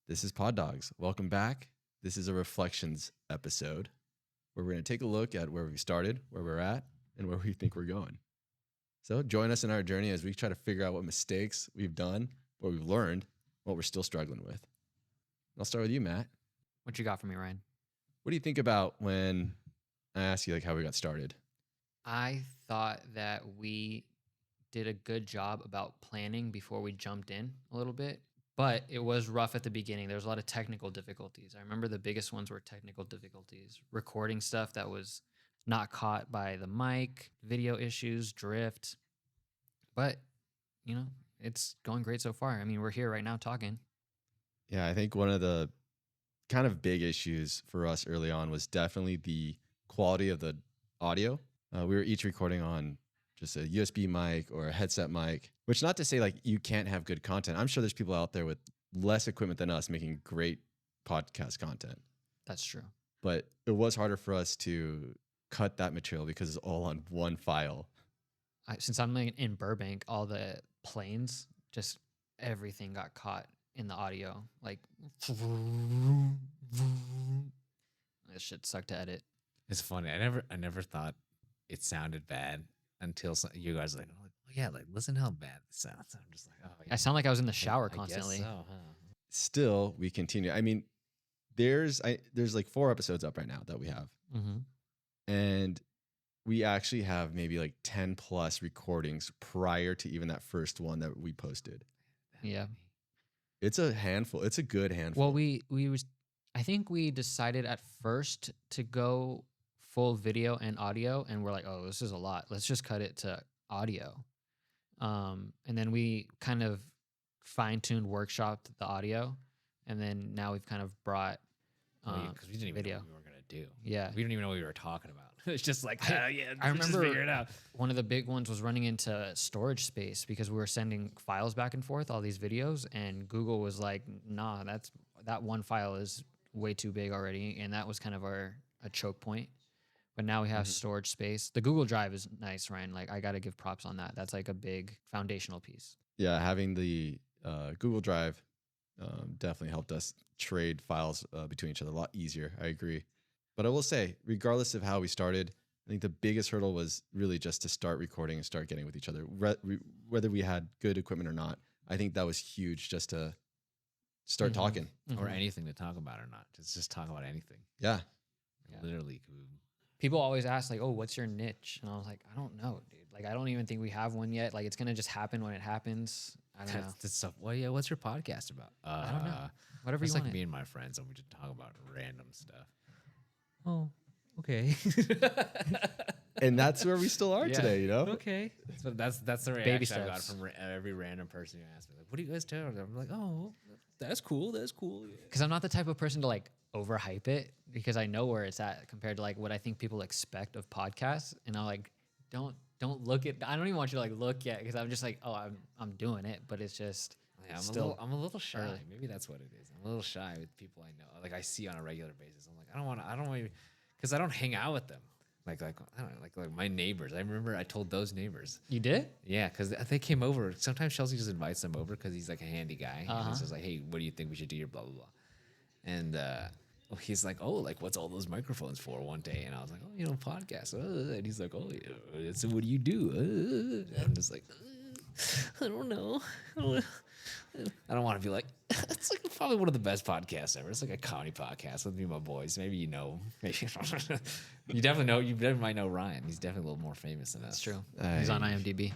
This is Pod Dogs. Welcome back. This is a reflections episode where we're going to take a look at where we started, where we're at, and where we think we're going. So join us in our journey as we try to figure out what mistakes we've done, what we've learned, what we're still struggling with. I'll start with you, Matt. What you got for me, Ryan? What do you think about when I asked you how we got started? I thought that we did a good job about planning before we jumped in a little bit, but it was rough at the beginning. There was a lot of technical difficulties. I remember the biggest ones were technical difficulties, recording stuff that was not caught by the mic, video issues, drift. But, it's going great so far. I mean, we're here right now talking. Yeah, I think one of the kind of big issues for us early on was definitely the quality of the audio. We were each recording on just a USB mic or a headset mic, which not to say like you can't have good content. I'm sure there's people out there with less equipment than us making great podcast content. That's true. But it was harder for us to cut that material because it's all on one file. Since I'm in Burbank, all the planes, just everything got caught in the audio. Like, this shit sucked to edit. It's funny. I never thought it sounded bad until you guys were like, oh yeah, like listen how bad it sounds. I'm just like, oh yeah. I sound like I was in the shower I constantly. guess so, huh? Still, we continue. I mean, there's like 4 episodes up right now that we have. Mm-hmm. And we actually have maybe like 10 plus recordings prior to even that first one that we posted. Yeah. It's a handful. It's a good handful. Well, I think we decided at first to go full video and audio, and we're like, oh, this is a lot. Let's just cut it to audio. And then we kind of fine-tuned, workshopped the audio, and then now we've kind of brought Because we didn't even video. know what we were gonna do. Yeah. We didn't even know what we were talking about. It's just like, I let's just remember figure it out. one of the big ones was running into storage space because we were sending files back and forth, all these videos, and Google was like, nah, that one file is way too big already, and that was kind of a choke point. But now we have storage space. The Google Drive is nice, Ryan. Like, I got to give props on that. That's like a big foundational piece. Yeah, having the Google Drive definitely helped us trade files between each other a lot easier. I agree. But I will say, regardless of how we started, I think the biggest hurdle was really just to start recording and start getting with each other. Whether we had good equipment or not, I think that was huge just to start talking. Or anything to talk about or not. Just talk about anything. Yeah. Literally. People always ask, like, oh, what's your niche? And I was like, I don't know, dude. Like, I don't even think we have one yet. Like, it's going to just happen when it happens. I don't know. That's stuff. Well, yeah. What's your podcast about? I don't know. Whatever It's you like want. me and my friends, and we just talk about random stuff. Oh, okay. And that's where we still are Yeah. today, you know? Okay. That's the Baby reaction I got steps. from every random person who asked me. Like, what do you guys tell? I'm like, oh, that's cool. That's cool. Yeah. Because I'm not the type of person to like overhype it because I know where it's at compared to like what I think people expect of podcasts. And I'm like, don't look at. I don't even want you to like look yet because I'm just like, oh, I'm doing it, but it's just Yeah, I'm a little shy. early. Maybe that's what it is. I'm a little shy with people I know. Like I see on a regular basis. I'm like, I don't want to, because I don't hang out with them. Like I don't know, like my neighbors. I remember I told those neighbors. You did? Yeah, because they came over. Sometimes Chelsea just invites them over because he's like a handy guy. And he's just like, hey, what do you think we should do here? Blah blah blah. And he's like, oh, like what's all those microphones for? One day, and I was like, oh, podcast. And he's like, oh, yeah. So what do you do? And I'm just like, I don't know. I don't want to be like, it's like probably one of the best podcasts ever. It's like a comedy podcast with me and my boys. Maybe you know. Maybe you definitely know. You definitely might know Ryan. He's definitely a little more famous than us. That's true. He's on IMDb.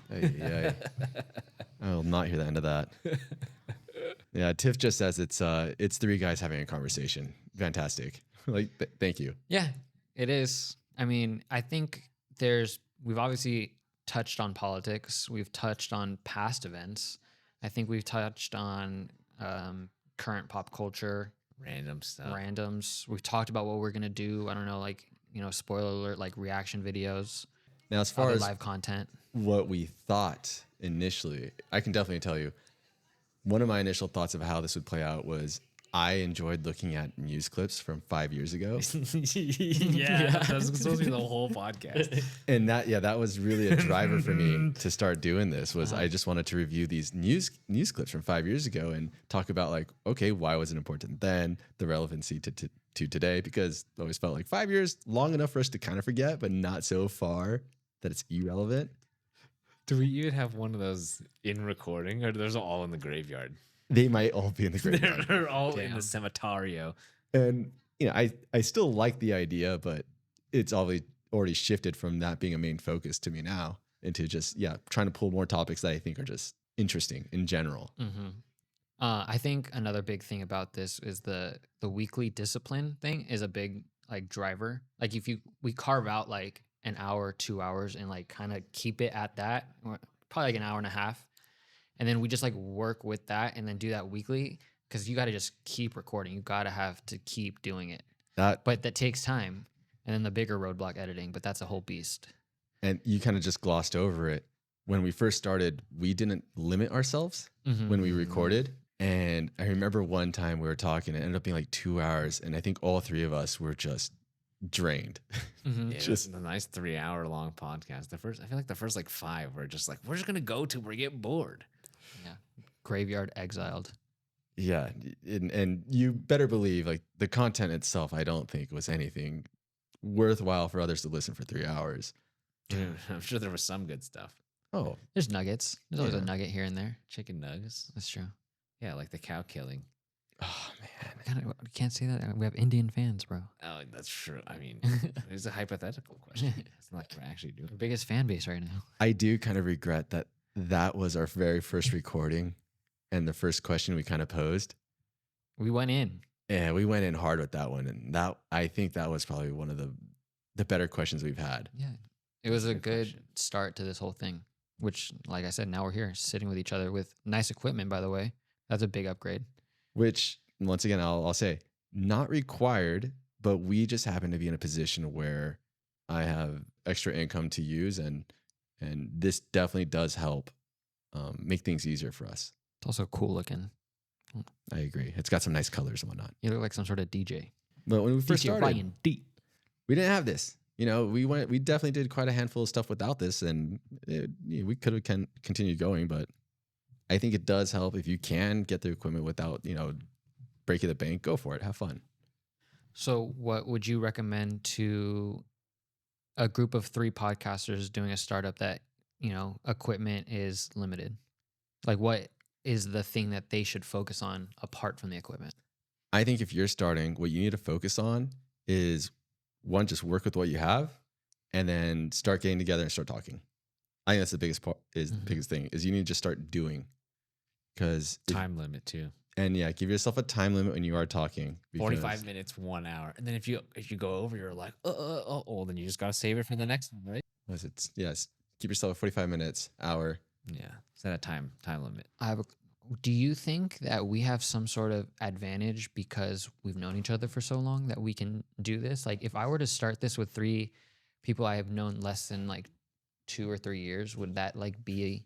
I will not hear the end of that. Yeah, Tiff just says it's 3 guys having a conversation. Fantastic. Like, thank you. Yeah, it is. I mean, I think we've obviously touched on politics. We've touched on past events. I think we've touched on current pop culture. Random stuff. Randoms. We've talked about what we're going to do. I don't know, like, spoiler alert, like reaction videos. Now, as far other as live content. what we thought initially, I can definitely tell you, one of my initial thoughts of how this would play out was I enjoyed looking at news clips from 5 years ago. Yeah, that's supposed to be the whole podcast. And that was really a driver for me to start doing this. Was Uh-huh. I just wanted to review these news clips from 5 years ago and talk about like, okay, why was it important then, the relevancy to today, because I always felt like 5 years long enough for us to kind of forget, but not so far that it's irrelevant. Do we even have one of those in recording, or there's all in the graveyard? They might all be in the graveyard. They're all in Damn. the cemeterio. And I still like the idea, but it's already shifted from that being a main focus to me now into just trying to pull more topics that I think are just interesting in general. Mm-hmm. I think another big thing about this is the weekly discipline thing is a big like driver. Like if we carve out like an hour, 2 hours, and like kind of keep it at that, or probably like an hour and a half, and then we just like work with that and then do that weekly, because you got to just keep recording. You got to have to keep doing it, but that takes time. And then the bigger roadblock, editing, but that's a whole beast. And you kind of just glossed over it. When we first started, we didn't limit ourselves when we recorded. And I remember one time we were talking, it ended up being like 2 hours. And I think all three of us were just drained. Mhm. Yeah, just a nice 3 hour long podcast. I feel like the first like 5 were just like, we're just gonna go to, we're getting bored. Yeah, graveyard exiled. Yeah. And you better believe like the content itself, I don't think was anything worthwhile for others to listen for 3 hours. I'm sure there was some good stuff. Oh, There's nuggets. There's always a Yeah. nugget here and there. Chicken nuggets. That's true. Yeah, like the cow killing. oh man. We can't say that. We have Indian fans, bro. Oh, that's true. I mean, it's a hypothetical question. It's not like we're actually doing Our biggest fan base right now. I do kind of regret that was our very first recording and the first question we kind of posed. We went in. Yeah, we went in hard with that one. And I think that was probably one of the better questions we've had. Yeah. It was a Good good question. start to this whole thing, which, like I said, now we're here sitting with each other with nice equipment, by the way. That's a big upgrade. Which, once again, I'll say, not required, but we just happen to be in a position where I have extra income to use, and this definitely does help make things easier for us. It's also cool looking. I agree. It's got some nice colors and whatnot. You look like some sort of DJ. But when we first DJ started, Ryan D. we didn't have this. We definitely did quite a handful of stuff without this, and we could have continued going. But I think it does help if you can get the equipment without breaking the bank. Go for it. Have fun. So, what would you recommend to a group of 3 podcasters doing a startup that, equipment is limited? Like, what is the thing that they should focus on apart from the equipment? I think if you're starting, what you need to focus on is, one, just work with what you have, and then start getting together and start talking. I think that's the biggest part. The biggest thing is you need to just start doing, because time limit too. And give yourself a time limit when you are talking. 45 minutes, 1 hour, and then if you go over, you're like, then you just gotta save it for the next one, right? Yes, keep yourself at 45 minutes, hour. Yeah, set a time limit. Do you think that we have some sort of advantage because we've known each other for so long that we can do this? Like, if I were to start this with 3 people I have known less than like 2 or 3 years, would that like be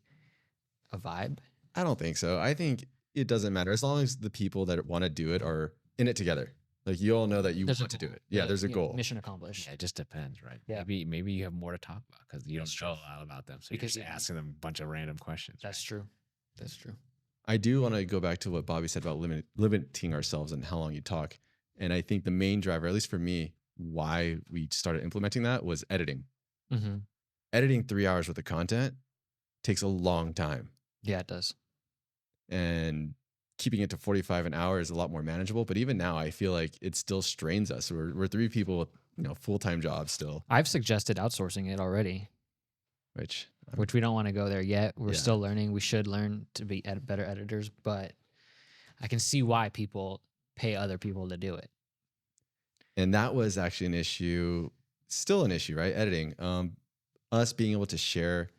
a vibe? I don't think so. I think it doesn't matter as long as the people that want to do it are in it together. Like, you all know that you There's a want to do goal. it. Yeah, there's a goal. Mission accomplished. Yeah, it just depends, right? Yeah. Maybe you have more to talk about because you don't That's know true. a lot about them, so Because you're just asking them a bunch of random questions. That's true. That's true. I do want to go back to what Bobby said about limiting ourselves and how long you talk. And I think the main driver, at least for me, why we started implementing that was editing. Mm-hmm. Editing 3 hours worth of content takes a long time. Yeah, it does. And keeping it to 45 an hour is a lot more manageable. But even now, I feel like it still strains us. We're 3 people with full-time jobs still, I've suggested outsourcing it already, which which we don't want to go there yet. We're Yeah. still learning. We should learn to be better editors, but I can see why people pay other people to do it. and that was actually an issue, still an issue, right? Editing, us being able to share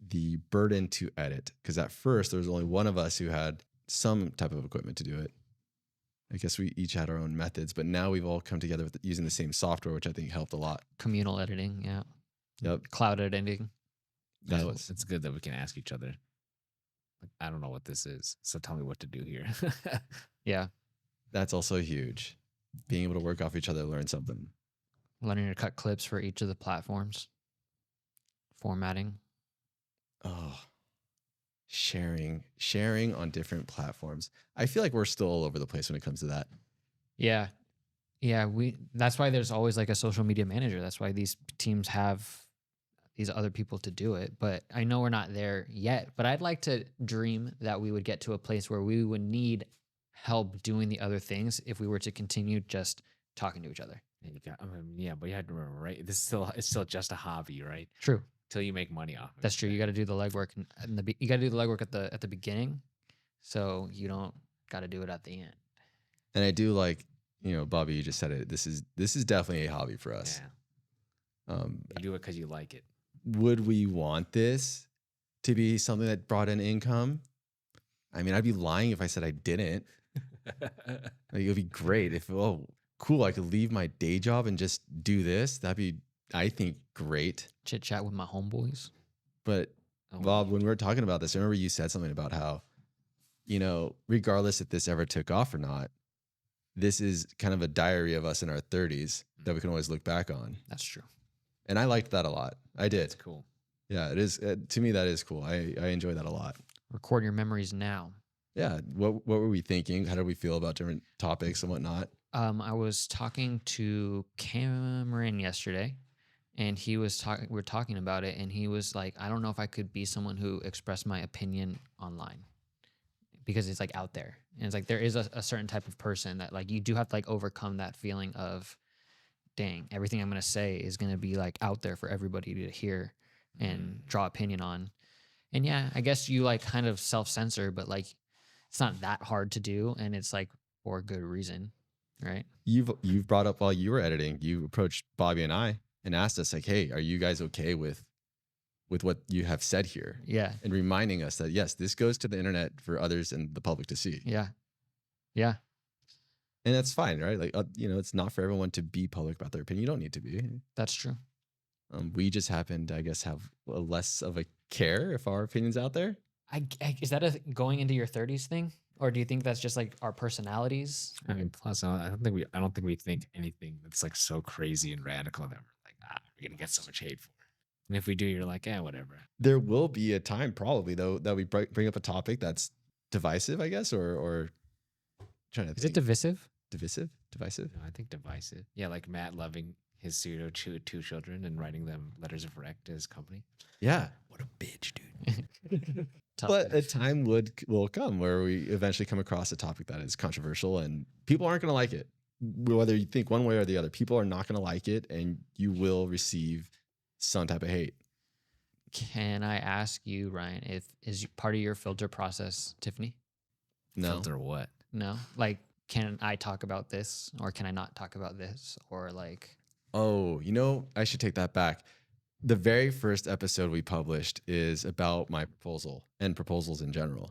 the burden to edit, because at first there was only one of us who had some type of equipment to do it. I guess we each had our own methods, but now we've all come together with using the same software, which I think helped a lot. Communal editing, yeah. Yep. Cloud editing. That was It's good that we can ask each other. Like, I don't know what this is, so tell me what to do here. Yeah. That's also huge. Being able to work off each other, learn something. Learning to cut clips for each of the platforms. Formatting. Oh, sharing on different platforms. I feel like we're still all over the place when it comes to that. Yeah. Yeah, that's why there's always like a social media manager. That's why these teams have these other people to do it. But I know we're not there yet, but I'd like to dream that we would get to a place where we would need help doing the other things if we were to continue just talking to each other. And but you had to remember, right? It's still just a hobby, right? True. Till you make money off of That's it. true. You got to do the legwork you got to do the legwork at the beginning, so you don't got to do it at the end. And I do like, Bobby, you just said it. This is definitely a hobby for us. Yeah. You do it because you like it. Would we want this to be something that brought in income? I mean, I'd be lying if I said I didn't. Like, it would be great if, cool, I could leave my day job and just do this. That'd be, I think, great. Chit chat with my homeboys. But Bob, when we were talking about this, I remember you said something about how, regardless if this ever took off or not, this is kind of a diary of us in our 30s that we can always look back on. That's true. And I liked that a lot. I did. It's cool. Yeah, it is. To me, that is cool. I enjoy that a lot. Record your memories now. Yeah. What were we thinking? How did we feel about different topics and whatnot? I was talking to Cameron yesterday, and we were talking about it, and he was like, I don't know if I could be someone who expressed my opinion online, because it's like out there. And it's like there is a certain type of person that like you do have to like overcome that feeling of, dang, everything I'm going to say is going to be like out there for everybody to hear and draw opinion on. And yeah, I guess you like kind of self-censor, but like it's not that hard to do, and it's like for a good reason, right? You've brought up while you were editing, you approached Bobby and I and asked us like, hey, are you guys okay with what you have said here? Yeah. And reminding us that, yes, this goes to the internet for others and the public to see. Yeah. Yeah. And that's fine, right? Like, it's not for everyone to be public about their opinion. You don't need to be. That's true. We just happen to, I guess, have less of a care if our opinion's out there. Is that a going into your 30s thing? Or do you think that's just like our personalities? I mean, plus, I don't think we think anything that's like so crazy and radical that we're like, we're going to get so much hate for it. And if we do, you're like, whatever. There will be a time probably, though, that we bring up a topic that's divisive, I guess, or trying to think. Is it divisive? Divisive? No, I think divisive. Yeah, like Matt loving his pseudo two children and writing them letters of rec to his company. Yeah. What a bitch, dude. But a time will come where we eventually come across a topic that is controversial and people aren't going to like it. Whether you think one way or the other, people are not going to like it, and you will receive some type of hate. Can I ask you, Ryan, is part of your filter process Tiffany? No. Filter what? No. Like, can I talk about this, or can I not talk about this, or like? Oh, I should take that back. The very first episode we published is about my proposal and proposals in general.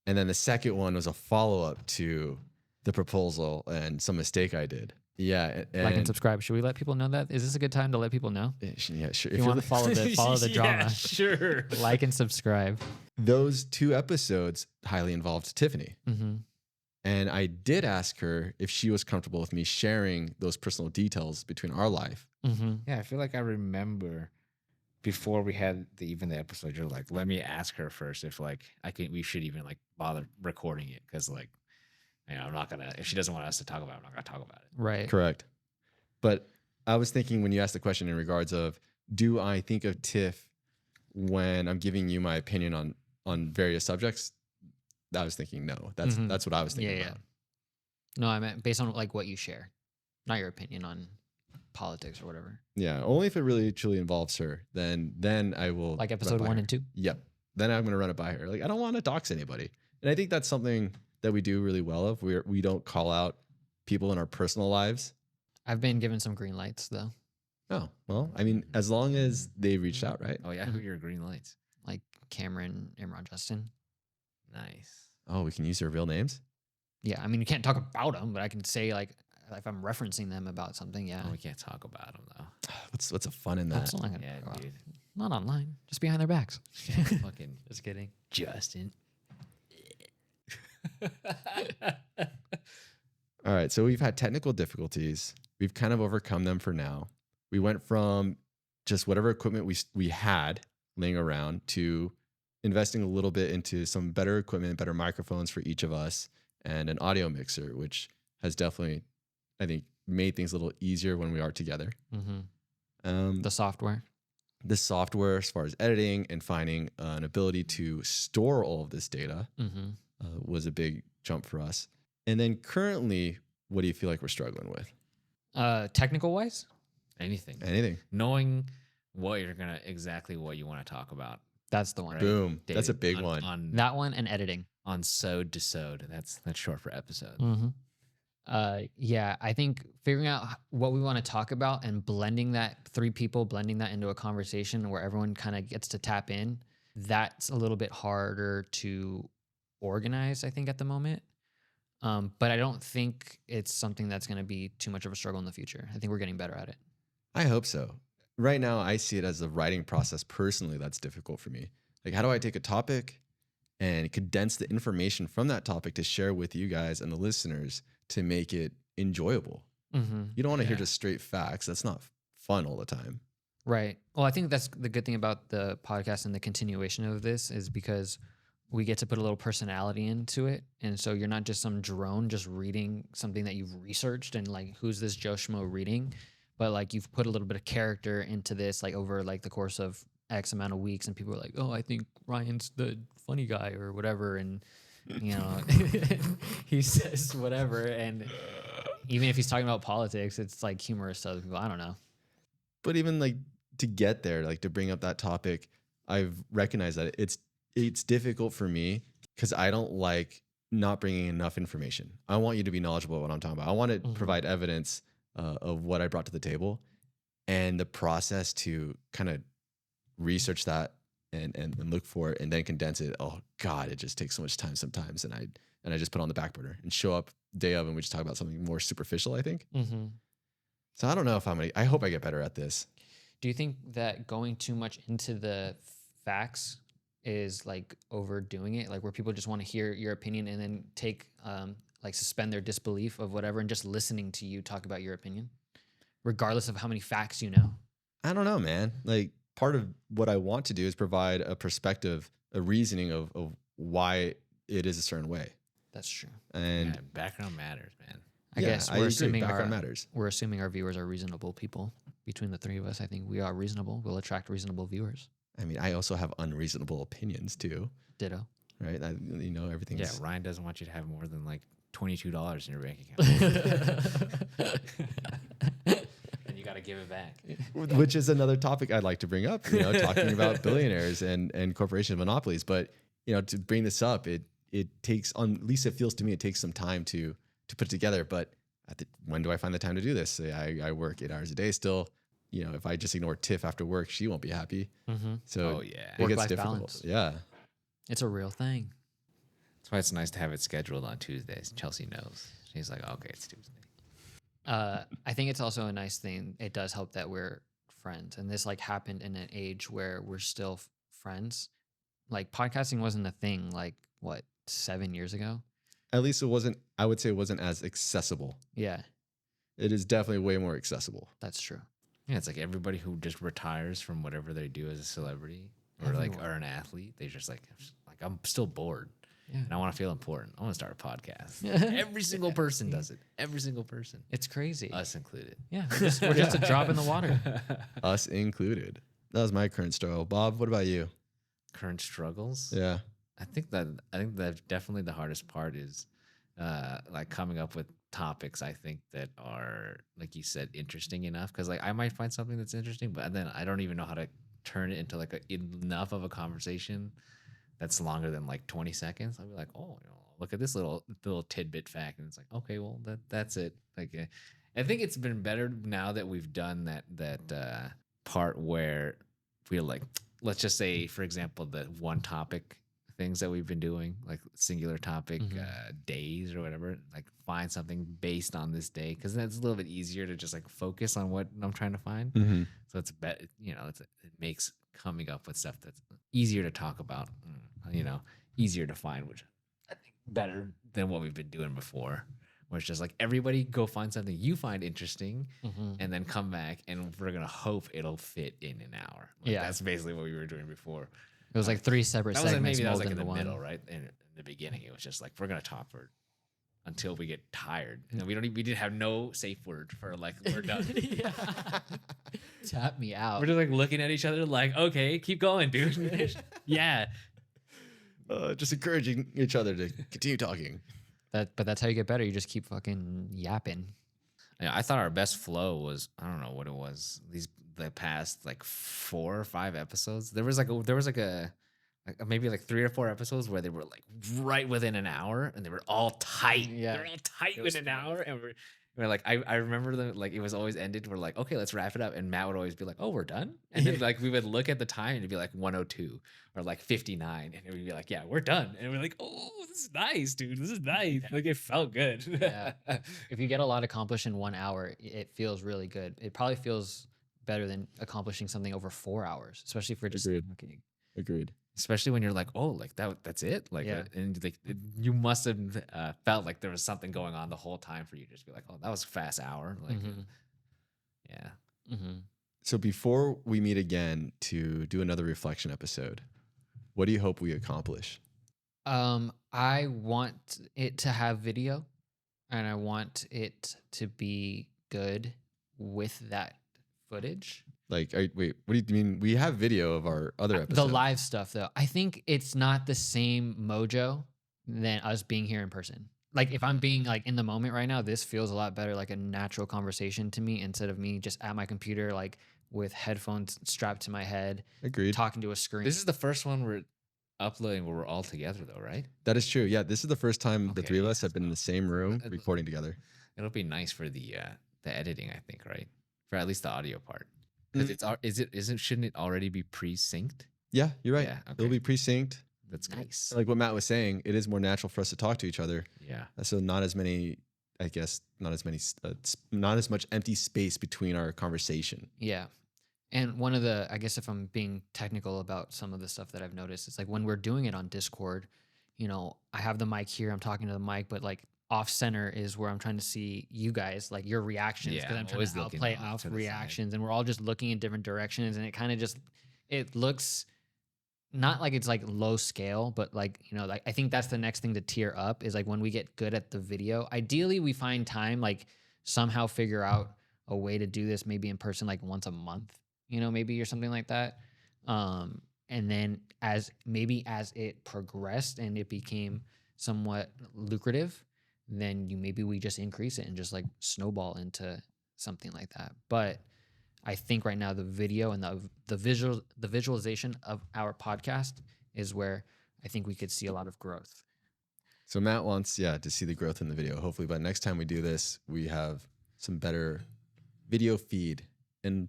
And then the second one was a follow-up to the proposal and some mistake I did. Yeah. Like and subscribe. Should we let people know that? Is this a good time to let people know? Yeah, sure. If you want to follow the drama, yeah, sure. Like and subscribe. Those 2 episodes highly involved Tiffany. Mm-hmm. And I did ask her if she was comfortable with me sharing those personal details between our life. Mm-hmm. Yeah, I feel like I remember before we had the episode, you're like, let me ask her first if like we should even like bother recording it, because like, I'm not gonna, if she doesn't want us to talk about it, I'm not gonna talk about it. Right. Correct. But I was thinking when you asked the question in regards of, do I think of Tiff when I'm giving you my opinion on various subjects? I was thinking no. That's what I was thinking about. No, I meant based on like what you share, not your opinion on politics or whatever. Yeah, only if it really truly involves her. Then I will, like episode 1 and 2. Yep. Then I'm gonna run it by her. Like, I don't want to dox anybody, and I think that's something that we do really well of. We don't call out people in our personal lives. I've been given some green lights though. Oh well, I mean, as long as they reached out, right? Oh yeah, who are your green lights? Like Cameron, Imran, Justin. Nice. Oh, we can use their real names? Yeah, I mean, you can't talk about them, but I can say like if I'm referencing them about something. Yeah. Oh, we can't talk about them though. What's the fun in that? Absolutely. Yeah, dude. Not online, just behind their backs. Fucking Just kidding. Justin. All right. So we've had technical difficulties. We've kind of overcome them for now. We went from just whatever equipment we had laying around to investing a little bit into some better equipment, better microphones for each of us, and an audio mixer, which has definitely, I think, made things a little easier when we are together. The software. The software, as far as editing and finding an ability to store all of this data, was a big jump for us. And then currently, what do you feel like we're struggling with? Technical wise? Anything. Knowing exactly what you want to talk about. That's the one. Right. Boom. Dave, That's a big one. On that one and editing. On sode to sode. That's short for episode. Yeah, I think figuring out what we want to talk about and blending that into a conversation where everyone kind of gets to tap in, that's a little bit harder to organize, I think, at the moment. But I don't think it's something that's going to be too much of a struggle in the future. I think we're getting better at it. I hope so. Right now, I see it as a writing process personally that's difficult for me. Like, how do I take a topic and condense the information from that topic to share with you guys and the listeners to make it enjoyable? You don't want to hear just straight facts. That's not fun all the time. Right. Well, I think that's the good thing about the podcast and the continuation of this is because we get to put a little personality into it. And so you're not just some drone just reading something that you've researched and like, who's this Joe Schmo reading? But like you've put a little bit of character into this, like over like the course of X amount of weeks, and people are like, oh, I think Ryan's the funny guy or whatever. And, you know, he says whatever. And even if he's talking about politics, it's like humorous to other people. I don't know. But even like to get there, like to bring up that topic, I've recognized that it's difficult for me because I don't like not bringing enough information. I want you to be knowledgeable about what I'm talking about. I want to provide evidence of what I brought to the table, and the process to kind of research that and look for it and then condense it. Oh God, it just takes so much time sometimes. And I just put it on the back burner and show up day of and we just talk about something more superficial, I think. So I don't know if I hope I get better at this. Do you think that going too much into the facts is like overdoing it? Like where people just want to hear your opinion and then take, like suspend their disbelief of whatever and just listening to you talk about your opinion, regardless of how many facts you know? I don't know, man. Like part of what I want to do is provide a perspective, a reasoning of why it is a certain way. That's true. And background matters, man. I guess we're assuming background matters. We're assuming our viewers are reasonable people. Between the three of us, I think we are reasonable. We'll attract reasonable viewers. I mean, I also have unreasonable opinions too. Ditto. Right? Everything's... Yeah, Ryan doesn't want you to have more than like $22 in your bank account. And you got to give it back. Which is another topic I'd like to bring up, talking about billionaires and corporation monopolies. But, to bring this up, it takes, at least it feels to me, it takes some time to put it together. But when do I find the time to do this? I work 8 hours a day still. If I just ignore Tiff after work, she won't be happy. So it gets Work-life difficult. balance. Yeah. It's a real thing. That's why it's nice to have it scheduled on Tuesdays. Chelsea knows. She's like, okay, it's Tuesday. I think it's also a nice thing. It does help that we're friends. And this like happened in an age where we're still friends. Like podcasting wasn't a thing like, 7 years ago? At least I would say it wasn't as accessible. Yeah. It is definitely way more accessible. That's true. Yeah, it's like everybody who just retires from whatever they do as a celebrity or or an athlete, they just like I'm still bored. Yeah. And I want to feel important. I want to start a podcast. Every single person does it. Every single person. It's crazy. Us included. Yeah. We're just a drop in the water. Us included. That was my current struggle. Bob, what about you? Current struggles? Yeah. I think that definitely the hardest part is like coming up with topics I think that are, like you said, interesting enough. Because like I might find something that's interesting, but then I don't even know how to turn it into like enough of a conversation that's longer than like 20 seconds. I'll be like, oh, look at this little tidbit fact, and it's like, okay, well that's it. Like, I think it's been better now that we've done that part where we're like, let's just say, for example, the one topic things that we've been doing, like singular topic days or whatever, like find something based on this day, because then it's a little bit easier to just like focus on what I'm trying to find. So it's better, it makes coming up with stuff that's easier to talk about, easier to find, which I think better than what we've been doing before, where it's just like everybody go find something you find interesting Mhm. and then come back and we're gonna hope it'll fit in an hour. Like, Yeah. that's basically what we were doing before. It was like 3 separate That was like, segments maybe that was molded like in the into one. middle, right? In the beginning, it was just like we're gonna talk for until we get tired, and we didn't have no safe word for like we're done. Yeah. Tap me out. We're just like looking at each other, like, okay, keep going, dude. Yeah, Just encouraging each other to continue talking. But that's how you get better. You just keep fucking yapping. I thought our best flow was, I don't know what it was. The past like 4 or 5 episodes. There was maybe like 3 or 4 episodes where they were like right within an hour and they were all tight. Yeah. They were all tight It was within an hour. And we're like, I remember them, like it was always ended. We're like, okay, let's wrap it up. And Matt would always be like, oh, we're done. And then like we would look at the time and it'd be like 102 or like 59. And we'd be like, yeah, we're done. And we're like, oh, this is nice, dude. This is nice. Like it felt good. Yeah. If you get a lot accomplished in 1 hour, it feels really good. It probably feels better than accomplishing something over 4 hours, especially if we're just Agreed. okay. Agreed. Especially when you're like, oh, like that's it. Like, Yeah. and like you must have felt like there was something going on the whole time for you to just be like, oh, that was a fast hour. Like, Mhm. yeah. Mhm. So before we meet again to do another reflection episode, what do you hope we accomplish? I want it to have video, and I want it to be good with that footage. Like, wait, what do you mean? We have video of our other The episodes. live stuff, though, I think it's not the same mojo than us being here in person. Like, if I'm being like in the moment right now, this feels a lot better like a natural conversation to me instead of me just at my computer, like with headphones strapped to my head, Agreed. talking to a screen. This is the first one we're uploading where we're all together, though, right? That is true. Yeah, this is the first time the Okay, three of yeah, us have been in the same room Uh, recording together. It'll be nice for the editing, I think, right? For at least the audio part, because shouldn't it already be pre-synced? Yeah, you're right. Yeah, It'll okay. be pre-synced. That's good. nice. Like what Matt was saying, it is more natural for us to talk to each other. Yeah. So not as many, I guess, not as much empty space between our conversation. Yeah. And one of the, I guess if I'm being technical about some of the stuff that I've noticed, it's like when we're doing it on Discord, you know, I have the mic here, I'm talking to the mic, but like off center is where I'm trying to see you guys, like your reactions, because Yeah, I'm trying always to looking outplay off off to the side. reactions, and we're all just looking in different directions, and it kind of just, it looks not like it's like low scale, but like, you know, like I think that's the next thing to tier up is like when we get good at the video, ideally we find time, like somehow figure out a way to do this maybe in person like once a month, you know, maybe or something like that. And then as it progressed and it became somewhat lucrative, then maybe we just increase it and just like snowball into something like that. But I think right now the video and the visualization of our podcast is where I think we could see a lot of growth. So Matt wants, to see the growth in the video. Hopefully by next time we do this, we have some better video feed and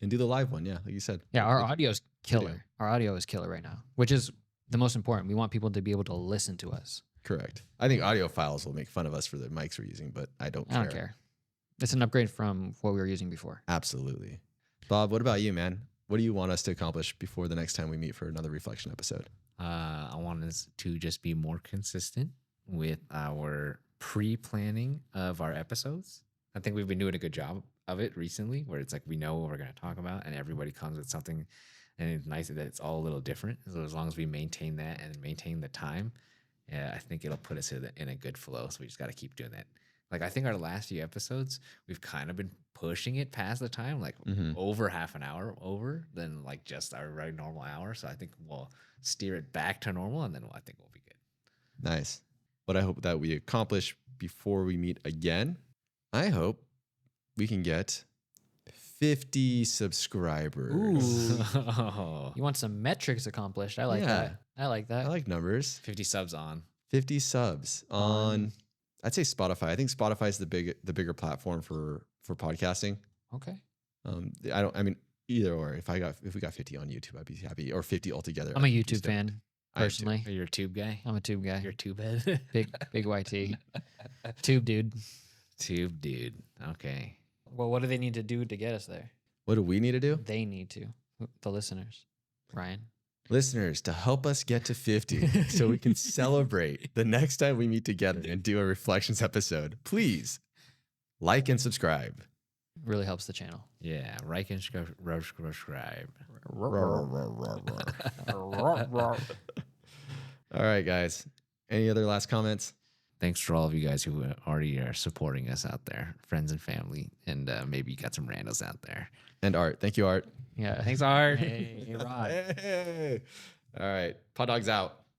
do the live one. Yeah, like you said. Yeah, our audio is killer. Video. Our audio is killer right now, which is the most important. We want people to be able to listen to us. Correct. I think audio files will make fun of us for the mics we're using, but I don't care. It's an upgrade from what we were using before. Absolutely. Bob, what about you, man? What do you want us to accomplish before the next time we meet for another reflection episode? I want us to just be more consistent with our pre-planning of our episodes. I think we've been doing a good job of it recently, where it's like we know what we're going to talk about and everybody comes with something, and it's nice that it's all a little different. So as long as we maintain that and maintain the time, I think it'll put us in a good flow. So we just got to keep doing that. Like I think our last few episodes, we've kind of been pushing it past the time, like over half an hour over than like just our right normal hour. So I think we'll steer it back to normal, and then I think we'll be good. Nice. What I hope that we accomplish before we meet again, I hope we can get 50 subscribers. Ooh. You want some metrics accomplished. I like Yeah. that. I like that. I like numbers. 50 subs on. 50 subs on, I'd say Spotify. I think Spotify is the bigger platform for podcasting. Okay. I mean either or. If we got 50 on YouTube, I'd be happy. Or 50 altogether. I'm a I'd be YouTube stoked. fan, I am too. personally. Are you a tube guy? I'm a tube guy. You're a tube head? Big YT. Tube dude. Tube dude. Okay. Well, what do they need to do to get us there? What do we need to do? They need to. The listeners. Ryan. Listeners, to help us get to 50 so we can celebrate the next time we meet together and do a reflections episode, please like and subscribe. Really helps the channel. Yeah, like and subscribe. All right, guys. Any other last comments? Thanks for all of you guys who already are supporting us out there, friends and family, and maybe you got some randos out there. And Art. Thank you, Art. Yeah. Thanks, Art. Hey, Rod. Hey. All right. Pod Dogs out.